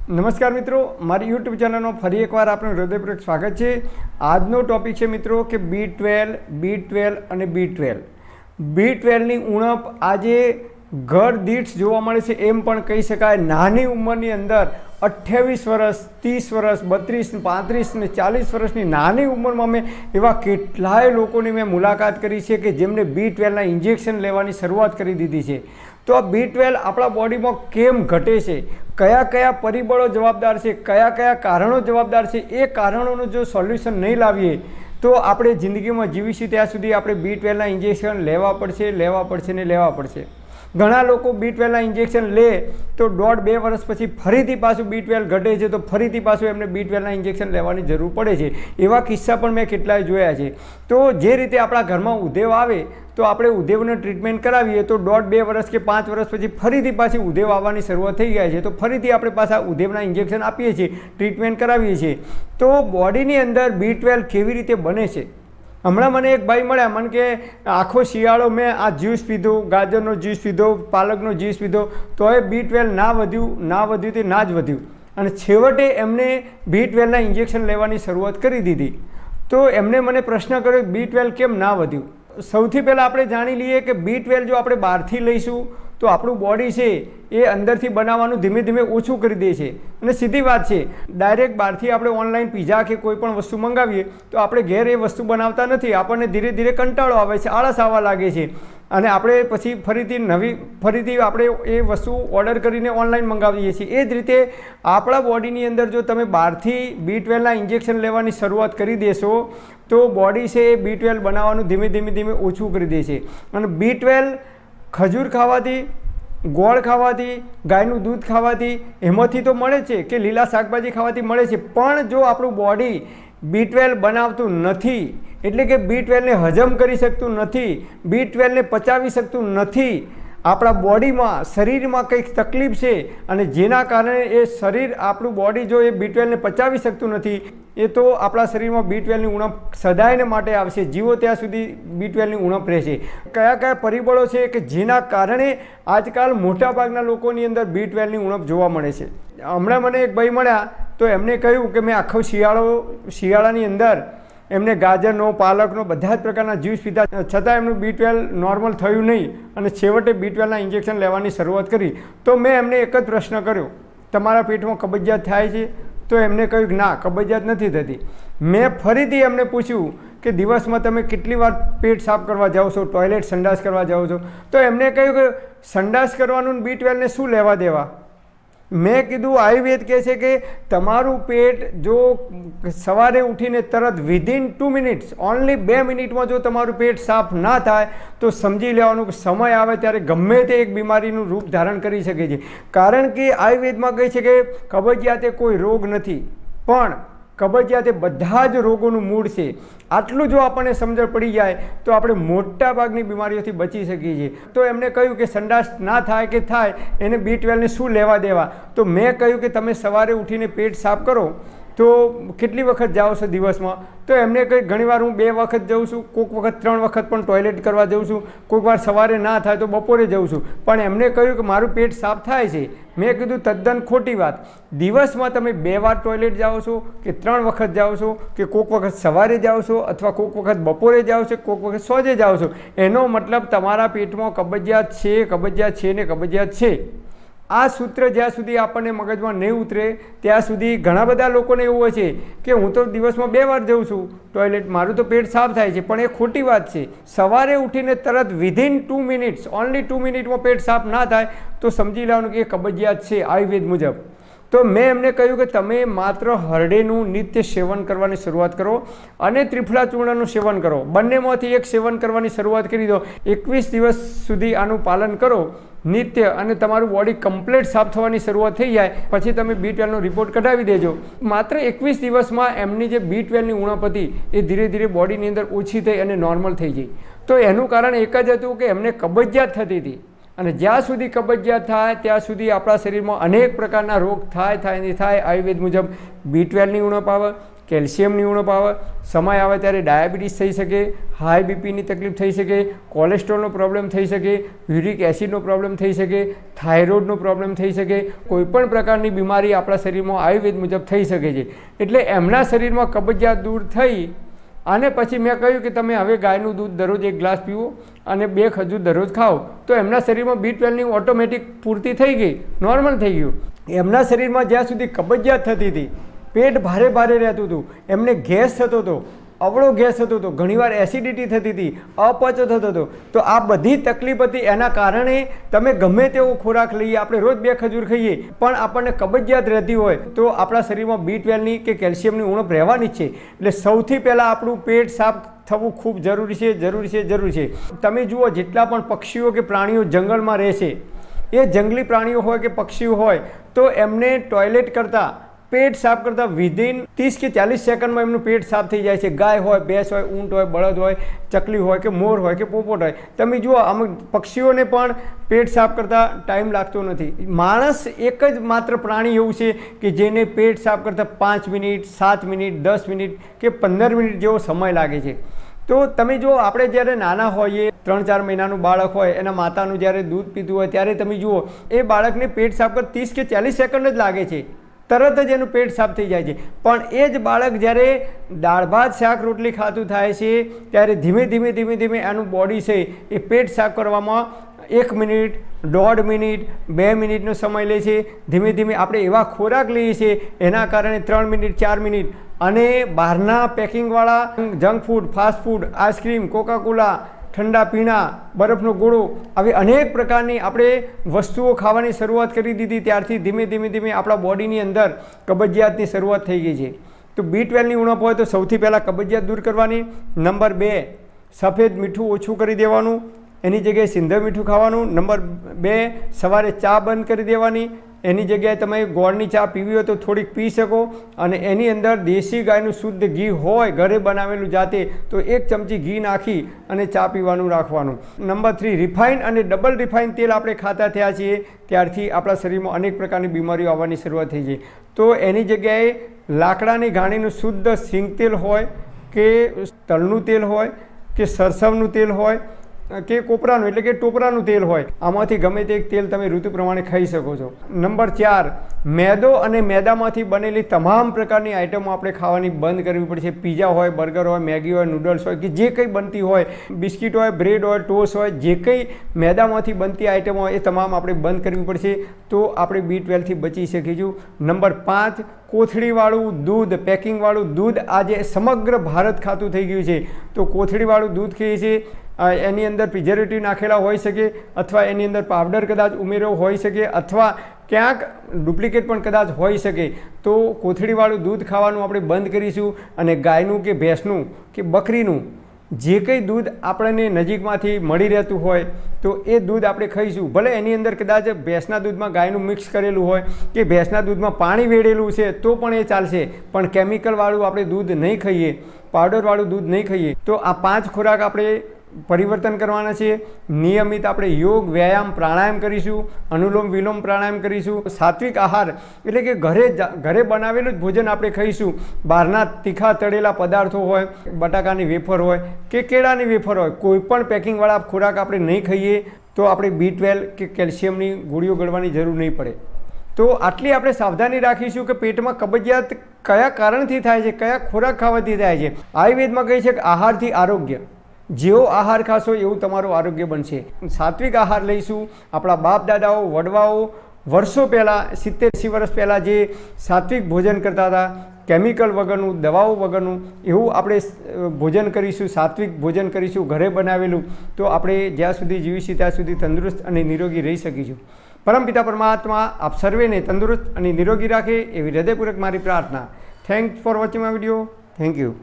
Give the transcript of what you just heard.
નમસ્કાર મિત્રો, મારી યુટ્યુબ ચેનલમાં ફરી એકવાર આપનું હૃદયપૂર્વક સ્વાગત છે। આજનો ટોપિક છે મિત્રો કે B12 અને B12। B12ની ઉણપ આજે ઘર દીઠ જોવા મળે છે એમ પણ કહી શકાય। નાની ઉંમરની અંદર 28 વર્ષ, 30 વર્ષ, 32, 35 ને 40 વર્ષની નાની ઉંમરમાં મેં એવા કેટલાય લોકોની મેં મુલાકાત કરી છે કે જેમને B12ના ઇન્જેક્શન લેવાની શરૂઆત કરી દીધી છે। તો આ B12 આપણા બોડીમાં કેમ ઘટે છે, કયા કયા પરિબળો જવાબદાર છે, કયા કયા કારણો જવાબદાર છે, એ કારણોનું જો સોલ્યુશન નહીં લાવીએ તો આપણે જિંદગીમાં જીવીશું ત્યાં સુધી આપણે B12ના ઇન્જેક્શન લેવા પડશે ને લેવા પડશે। ઘણા લોકો B12ના ઇન્જેક્શન લે તો 1.5-2 વર્ષ પછી ફરીથી પાછું B12 ઘટે છે તો ફરીથી પાછું એમને B12ના ઇન્જેક્શન લેવાની જરૂર પડે છે। એવા કિસ્સા પણ મેં કેટલાય જોયા છે। તો જે રીતે આપણા ઘરમાં ઉધેવ આવે તો આપણે ઉધેવને ટ્રીટમેન્ટ કરાવીએ તો 1.5-2 વર્ષ કે 5 વર્ષ પછી ફરીથી પાછી ઉધેવ આવવાની શરૂઆત થઈ જાય છે તો ફરીથી આપણે પાછા ઉધેવના ઇન્જેક્શન આપીએ છીએ, ટ્રીટમેન્ટ કરાવીએ છીએ। તો બોડીની અંદર B12 કેવી રીતે બને છે? હમણાં મને એક ભાઈ મળ્યા, મને કે આખો શિયાળો મેં આ જ્યુસ પીધો, ગાજરનો જ્યુસ પીધો, પાલકનો જ્યુસ પીધો, તોય B12 ના વધ્યું તે ના જ વધ્યું અને છેવટે એમને B12ના ઇન્જેક્શન લેવાની શરૂઆત કરી દીધી। તો એમને મને પ્રશ્ન કર્યો B12 કેમ ના વધ્યું? સૌથી પહેલાં આપણે જાણી લઈએ કે B12 જો આપણે બહારથી લઈશું તો આપણું બોડી છે એ અંદરથી બનાવવાનું ધીમે ધીમે ઓછું કરી દે છે અને સીધી વાત છે, ડાયરેક્ટ બહારથી આપણે ઓનલાઈન પીઝા કે કોઈ પણ વસ્તુ મંગાવીએ તો આપણે ઘેર એ વસ્તુ બનાવતા નથી, આપણને ધીરે ધીરે કંટાળો આવે છે, આળસ આવવા લાગે છે અને આપણે પછી ફરીથી આપણે એ વસ્તુ ઓર્ડર કરીને ઓનલાઈન મંગાવીએ છીએ। એ જ રીતે આપણા બોડીની અંદર જો તમે બહારથી B12ના ઇન્જેક્શન લેવાની શરૂઆત કરી દેશો તો બોડી છે એ B12 બનાવવાનું ધીમે ધીમે ઓછું કરી દે છે અને B12 ખજૂર ખાવાથી, ગોળ ખાવાથી, ગાયનું દૂધ ખાવાથી એમાંથી તો મળે છે કે લીલા શાકભાજી ખાવાથી મળે છે, પણ જો આપણું બોડી B12 બનાવતું નથી એટલે કે B12ને હજમ કરી શકતું નથી, B12ને પચાવી શકતું નથી, આપણા બોડીમાં શરીરમાં કંઈક તકલીફ છે અને જેના કારણે એ શરીર આપણું બોડી જો એ B12ને પચાવી શકતું નથી એ તો આપણા શરીરમાં B12ની ઉણપ સદાયને માટે આવશે, જીવો ત્યાં સુધી B12ની ઉણપ રહેશે। કયા કયા પરિબળો છે કે જેના કારણે આજકાલ મોટાભાગના લોકોની અંદર B12ની ઉણપ જોવા મળે છે? હમણાં મને એક ભાઈ મળ્યા તો એમને કહ્યું કે મેં આખો શિયાળાની અંદર એમને ગાજરનો, પાલકનો બધા જ પ્રકારના જ્યુસ પીધા છતાં એમનું B12 નોર્મલ થયું નહીં અને છેવટે B12ના ઇન્જેક્શન લેવાની શરૂઆત કરી। તો મેં એમને એક જ પ્રશ્ન કર્યો, તમારા પેટમાં કબજિયાત થાય છે? તો એમને કહ્યું કે ના, કબજિયાત નથી થતી। મેં ફરીથી એમને પૂછ્યું કે દિવસમાં તમે કેટલી વાર પેટ સાફ કરવા જાઓ છો, ટોયલેટ સંડાસ કરવા જાઓ છો? તો એમને કહ્યું કે સંડાસ કરવાનું B12ને શું લેવા દેવા? મેં કીધું આયુર્વેદ કહે છે કે તમારું પેટ જો સવારે ઉઠીને તરત વિધિન 2 મિનિટ્સ, ઓનલી 2 મિનિટમાં જો તમારું પેટ સાફ ના થાય તો સમજી લેવાનું કે સમય આવે ત્યારે ગમે તે એક બીમારીનું રૂપ ધારણ કરી શકે છે। કારણ કે આયુર્વેદમાં કહે છે કે કબજિયાત એ કોઈ રોગ નથી, પણ કબજિયાત એ બધા જ રોગોનું મૂળ છે। આટલું જો આપણને સમજણ પડી જાય તો આપણે મોટાભાગની બીમારીઓથી બચી શકીએ છીએ। તો એમને કહ્યું કે સંડાસ ના થાય કે થાય એને B12ને શું લેવા દેવા? તો મેં કહ્યું કે તમે સવારે ઉઠીને પેટ સાફ કરો તો કેટલી વખત જાઓ છો દિવસમાં? તો એમને કહ્યું ઘણીવાર હું 2 વખત જાઉં છું, કોઈક વખત 3 વખત પણ ટોયલેટ કરવા જાઉં છું, કોઈક વાર સવારે ના થાય તો બપોરે જાઉં છું, પણ એમને કહ્યું કે મારું પેટ સાફ થાય છે। મેં કીધું તદ્દન ખોટી વાત। દિવસમાં તમે 2 વાર ટોયલેટ જાઓ છો કે 3 વખત જાઓ છો કે કોઈક વખત સવારે જાઓ છો અથવા કોઈક વખત બપોરે જાઓ છો, કોઈક વખત સોજે જાઓ છો, એનો મતલબ તમારા પેટમાં કબજિયાત છે ને કબજિયાત છે। આ સૂત્ર જ્યાં સુધી આપણને મગજમાં નહીં ઉતરે ત્યાં સુધી ઘણા બધા લોકોને એવું હોય છે કે હું તો દિવસમાં 2 વાર જાઉં છું ટોયલેટ, મારું તો પેટ સાફ થાય છે, પણ એ ખોટી વાત છે। સવારે ઉઠીને તરત વિધિન 2 મિનિટ્સ, ઓનલી 2 મિનિટમાં પેટ સાફ ના થાય તો સમજી લેવાનું કે એ કબજિયાત છે આયુર્વેદ મુજબ। તો મેં એમને કહ્યું કે તમે માત્ર હરડેનું નિત્ય સેવન કરવાની શરૂઆત કરો અને ત્રિફળા ચૂર્ણનું સેવન કરો, બંનેમાંથી એક સેવન કરવાની શરૂઆત કરી દો। 21 દિવસ સુધી આનું પાલન કરો નિત્ય અને તમારું બોડી કમ્પ્લીટ સાફ થવાની શરૂઆત થઈ જાય પછી તમે B12નો રિપોર્ટ કઢાવી દેજો। માત્ર 21 દિવસમાં એમની જે B12ની ઉણપ હતી એ ધીરે ધીરે બોડીની અંદર ઓછી થઈ અને નોર્મલ થઈ ગઈ। તો એનું કારણ એક જ હતું કે એમને કબજિયાત થતી હતી અને જ્યાં સુધી કબજિયાત થાય ત્યાં સુધી આપણા શરીરમાં અનેક પ્રકારના રોગ થાય। આયુર્વેદ મુજબ B12ની ઉણપ આવે, કેલ્શિયમની ઉણપ આવે, સમય આવે ત્યારે ડાયાબિટીસ થઈ શકે, હાઈ બીપીની તકલીફ થઈ શકે, કોલેસ્ટ્રોલનો પ્રોબ્લેમ થઈ શકે, યુરિક એસિડનો પ્રોબ્લેમ થઈ શકે, થાઇરોઇડનો પ્રોબ્લેમ થઈ શકે, કોઈપણ પ્રકારની બીમારી આપણા શરીરમાં આયુર્વેદ મુજબ થઈ શકે છે. એટલે એમના શરીરમાં કબજિયાત દૂર થઈ અને પછી મેં કહ્યું કે તમે હવે ગાયનું દૂધ દરરોજ 1 ગ્લાસ પીવો અને 2 ખજૂર દરરોજ ખાઓ, તો એમના શરીરમાં B12ની ઓટોમેટિક પૂર્તિ થઈ ગઈ, નોર્મલ થઈ ગયું. એમના શરીરમાં જ્યાં સુધી કબજિયાત થતી હતી, પેટ ભારે ભારે રહેતું હતું, એમને ગેસ થતો હતો, અવળો ગેસ થતો હતો, ઘણીવાર એસિડિટી થતી હતી, અપચો થતો હતો, તો આ બધી તકલીફ હતી. એના કારણે તમે ગમે તેવો ખોરાક લઈએ, આપણે રોજ 2 ખજૂર ખાઈએ પણ આપણને કબજિયાત રહેતી હોય તો આપણા શરીરમાં B12ની કે કેલ્શિયમની ઉણપ રહેવાની જ છે. એટલે સૌથી પહેલાં આપણું પેટ સાફ થવું ખૂબ જરૂરી છે. તમે જુઓ, જેટલા પણ પક્ષીઓ કે પ્રાણીઓ જંગલમાં રહે છે, એ જંગલી પ્રાણીઓ હોય કે પક્ષીઓ હોય તો એમને ટોયલેટ કરતાં, પેટ સાફ કરતાં વિધિન 30 કે 40 સેકન્ડમાં એમનું પેટ સાફ થઈ જાય છે. ગાય હોય, ભેંસ હોય, ઊંટ હોય, બળદ હોય, ચકલી હોય કે મોર હોય કે પોપટ હોય, તમે જુઓ અમુક પક્ષીઓને પણ પેટ સાફ કરતાં ટાઈમ લાગતો નથી. માણસ એક જ માત્ર પ્રાણી એવું છે કે જેને પેટ સાફ કરતાં 5 મિનિટ, 7 મિનિટ, 10 મિનિટ કે 15 મિનિટ જેવો સમય લાગે છે. તો તમે જુઓ, આપણે જ્યારે નાના હોઈએ, 3-4 મહિનાનું બાળક હોય, એના માતાનું જ્યારે દૂધ પીતું હોય ત્યારે તમે જુઓ એ બાળકને પેટ સાફ કરતાં 30 કે 40 સેકન્ડ જ લાગે છે, તરત જ એનું પેટ સાફ થઈ જાય છે. પણ એ જ બાળક જ્યારે દાળ ભાત શાક રોટલી ખાતું થાય છે ત્યારે ધીમે ધીમે એનું બોડી છે એ પેટ સાફ કરવામાં 1 મિનિટ, 1.5 મિનિટ, 2 મિનિટનો સમય લે છે. ધીમે આપણે એવા ખોરાક લઈએ છીએ એના કારણે 3 મિનિટ, 4 મિનિટ. અને બહારના પેકિંગવાળા junk food, fast food, ice cream, Coca Cola, ઠંડા પીણા, બરફનો ગોળો, આવી અનેક પ્રકારની આપણે વસ્તુઓ ખાવાની શરૂઆત કરી દીધી. ત્યારથી ધીમે આપણા બોડીની અંદર કબજિયાતની શરૂઆત થઈ ગઈ છે. તો B12ની ઉણપ હોય તો સૌથી પહેલાં કબજિયાત દૂર કરવાની. નંબર 2, સફેદ મીઠું ઓછું કરી દેવાનું, એની જગ્યાએ સિંધવ મીઠું ખાવાનું. નંબર 2, સવારે ચા બંધ કરી દેવાની, એની જગ્યાએ તમે ગોળની ચા પીવી હોય તો થોડીક પી શકો. અને એની અંદર દેશી ગાયનું શુદ્ધ ઘી હોય, ઘરે બનાવેલું જાતે, તો 1 ચમચી ઘી નાખી અને ચા પીવાનું રાખવાનું. નંબર 3, રિફાઇન અને ડબલ રિફાઇન તેલ આપણે ખાતા થયા છીએ ત્યારથી આપણા શરીરમાં અનેક પ્રકારની બીમારીઓ આવવાની શરૂઆત થઈ છે. તો એની જગ્યાએ લાકડાની ઘાણીનું શુદ્ધ સિંગ તેલ હોય કે તલનું તેલ હોય કે સરસવનું તેલ હોય કે કોપરાનું એટલે કે ટોપરાનું તેલ હોય, આમાંથી ગમે તે એક તેલ તમે ઋતુ પ્રમાણે ખાઈ શકો છો. નંબર 4, મેદો અને મેદામાંથી બનેલી તમામ પ્રકારની આઇટમો આપણે ખાવાની બંધ કરવી પડશે. પીઝા હોય, બર્ગર હોય, મેગી હોય, નૂડલ્સ હોય કે જે કંઈ બનતી હોય, બિસ્કિટ હોય, બ્રેડ હોય, ટોસ હોય, જે કંઈ મેદામાંથી બનતી આઇટમો હોય એ તમામ આપણે બંધ કરવી પડશે. તો આપણે B12થી બચી શકીશું. નંબર 5, કોથળીવાળું દૂધ, પેકિંગવાળું દૂધ આજે સમગ્ર ભારત ખાતું થઈ ગયું છે. તો કોથળીવાળું દૂધ ખાઈએ છીએ, એની અંદર પ્રિઝર્વેટિવ નાખેલા હોઈ શકે અથવા એની અંદર પાવડર કદાચ ઉમેરો હોઈ શકે અથવા ક્યાંક ડુપ્લિકેટ પણ કદાચ હોઈ શકે. તો કોથળીવાળું દૂધ ખાવાનું આપણે બંધ કરીશું. અને ગાયનું કે ભેંસનું કે બકરીનું જે કંઈ દૂધ આપણને નજીકમાંથી મળી રહેતું હોય તો એ દૂધ આપણે ખાઈશું. ભલે એની અંદર કદાચ ભેંસના દૂધમાં ગાયનું મિક્સ કરેલું હોય કે ભેંસના દૂધમાં પાણી વેડેલું છે તો પણ એ ચાલશે, પણ કેમિકલવાળું આપણે દૂધ નહીં ખાઈએ, પાવડરવાળું દૂધ નહીં ખાઈએ. તો આ 5 ખોરાક આપણે પરિવર્તન કરવાના છે. નિયમિત આપણે યોગ, વ્યાયામ, પ્રાણાયામ કરીશું, અનુલોમ વિલોમ પ્રાણાયામ કરીશું. સાત્વિક આહાર એટલે કે ઘરે બનાવેલું જ ભોજન આપણે ખાઈશું. બહારના તીખા તળેલા પદાર્થો હોય, બટાકાની વેફર હોય કે કેળાની વેફર હોય, કોઈ પણ પેકિંગવાળા ખોરાક આપણે નહીં ખાઈએ તો આપણે B12 કે કેલ્શિયમની ગોળીઓ ગળવાની જરૂર નહીં પડે. તો આટલી આપણે સાવધાની રાખીશું કે પેટમાં કબજિયાત કયા કારણથી થાય છે, કયા ખોરાક ખાવાથી થાય છે. આયુર્વેદમાં કહે છે કે આહારથી આરોગ્ય. જેવો આહાર ખાશો એવું તમારું આરોગ્ય બનશે. સાત્વિક આહાર લઈશું. આપણા બાપ દાદાઓ, વડવાઓ વર્ષો પહેલાં, 70-80 વર્ષ પહેલાં જે સાત્વિક ભોજન કરતા હતા, કેમિકલ વગરનું, દવાઓ વગરનું, એવું આપણે ભોજન કરીશું, સાત્વિક ભોજન કરીશું, ઘરે બનાવેલું. તો આપણે જ્યાં સુધી જીવીશું ત્યાં સુધી તંદુરસ્ત અને નિરોગી રહી શકીશું. પરમપિતા પરમાત્મા આપ સર્વેને તંદુરસ્ત અને નિરોગી રાખે એવી હૃદયપૂર્વક મારી પ્રાર્થના. Thanks for watching my video. Thank you.